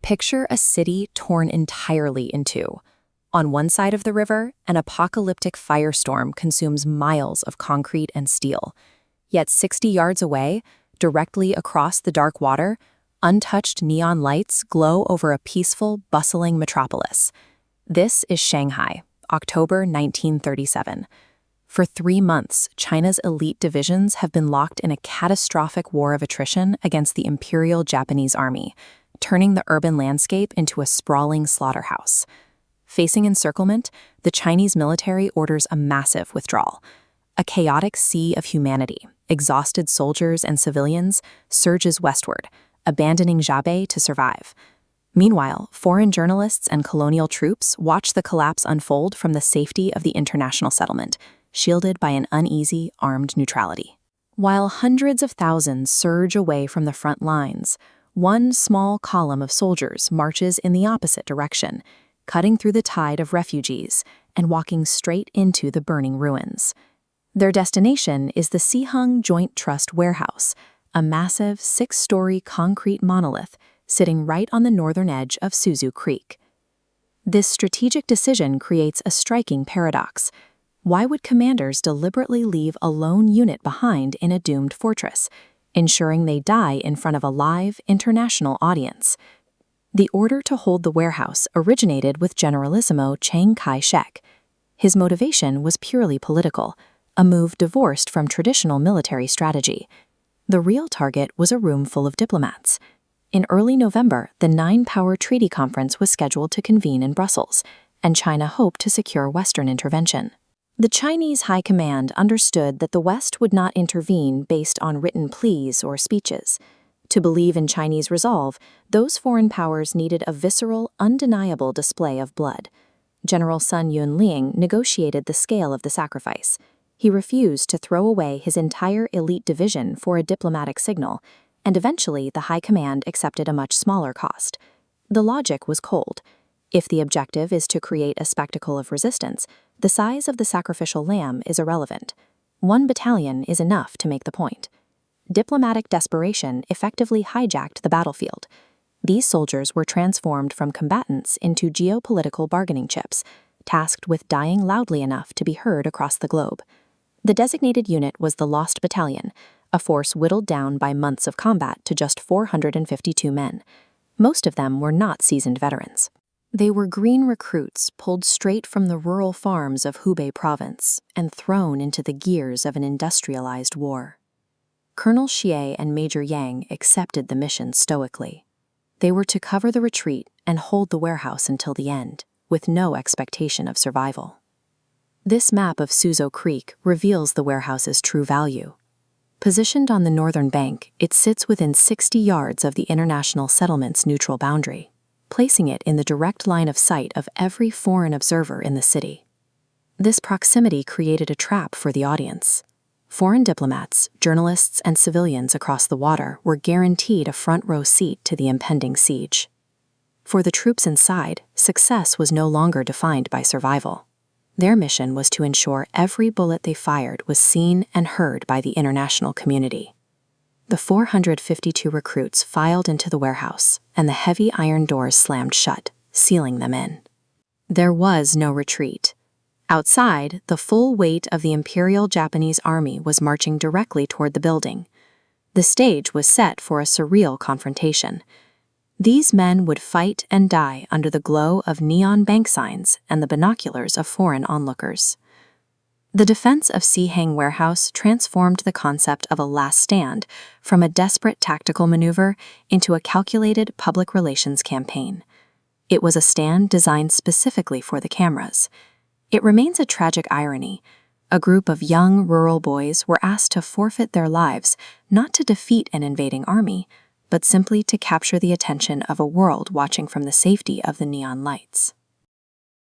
Picture a city torn entirely in two. On one side of the river, an apocalyptic firestorm consumes miles of concrete and steel. Yet 60 yards away, directly across the dark water, untouched neon lights glow over a peaceful, bustling metropolis. This is Shanghai, October 1937. For 3 months, China's elite divisions have been locked in a catastrophic war of attrition against the Imperial Japanese Army, turning the urban landscape into a sprawling slaughterhouse. Facing encirclement, the Chinese military orders a massive withdrawal. A chaotic sea of humanity, exhausted soldiers and civilians, surges westward, abandoning Zhabei to survive. Meanwhile, foreign journalists and colonial troops watch the collapse unfold from the safety of the international settlement, shielded by an uneasy, armed neutrality. While hundreds of thousands surge away from the front lines, one small column of soldiers marches in the opposite direction, cutting through the tide of refugees and walking straight into the burning ruins. Their destination is the Sihang Joint Trust Warehouse, a massive 6-story concrete monolith sitting right on the northern edge of Suzhou Creek. This strategic decision creates a striking paradox. Why would commanders deliberately leave a lone unit behind in a doomed fortress, ensuring they die in front of a live, international audience? The order to hold the warehouse originated with Generalissimo Chiang Kai-shek. His motivation was purely political, a move divorced from traditional military strategy. The real target was a room full of diplomats. In early November, the Nine-Power Treaty Conference was scheduled to convene in Brussels, and China hoped to secure Western intervention. The Chinese High Command understood that the West would not intervene based on written pleas or speeches. To believe in Chinese resolve, those foreign powers needed a visceral, undeniable display of blood. General Sun Yunling negotiated the scale of the sacrifice. He refused to throw away his entire elite division for a diplomatic signal, and eventually the High Command accepted a much smaller cost. The logic was cold. If the objective is to create a spectacle of resistance, the size of the sacrificial lamb is irrelevant. 1 battalion is enough to make the point. Diplomatic desperation effectively hijacked the battlefield. These soldiers were transformed from combatants into geopolitical bargaining chips, tasked with dying loudly enough to be heard across the globe. The designated unit was the Lost Battalion, a force whittled down by months of combat to just 452 men. Most of them were not seasoned veterans. They were green recruits pulled straight from the rural farms of Hubei province and thrown into the gears of an industrialized war. Colonel Xie and Major Yang accepted the mission stoically. They were to cover the retreat and hold the warehouse until the end, with no expectation of survival. This map of Suzhou Creek reveals the warehouse's true value. Positioned on the northern bank, it sits within 60 yards of the international settlement's neutral boundary, placing it in the direct line of sight of every foreign observer in the city. This proximity created a trap for the audience. Foreign diplomats, journalists, and civilians across the water were guaranteed a front-row seat to the impending siege. For the troops inside, success was no longer defined by survival. Their mission was to ensure every bullet they fired was seen and heard by the international community. The 452 recruits filed into the warehouse, and the heavy iron doors slammed shut, sealing them in. There was no retreat. Outside, the full weight of the Imperial Japanese Army was marching directly toward the building. The stage was set for a surreal confrontation. These men would fight and die under the glow of neon bank signs and the binoculars of foreign onlookers. The defense of Sihang Warehouse transformed the concept of a last stand from a desperate tactical maneuver into a calculated public relations campaign. It was a stand designed specifically for the cameras. It remains a tragic irony. A group of young rural boys were asked to forfeit their lives not to defeat an invading army, but simply to capture the attention of a world watching from the safety of the neon lights.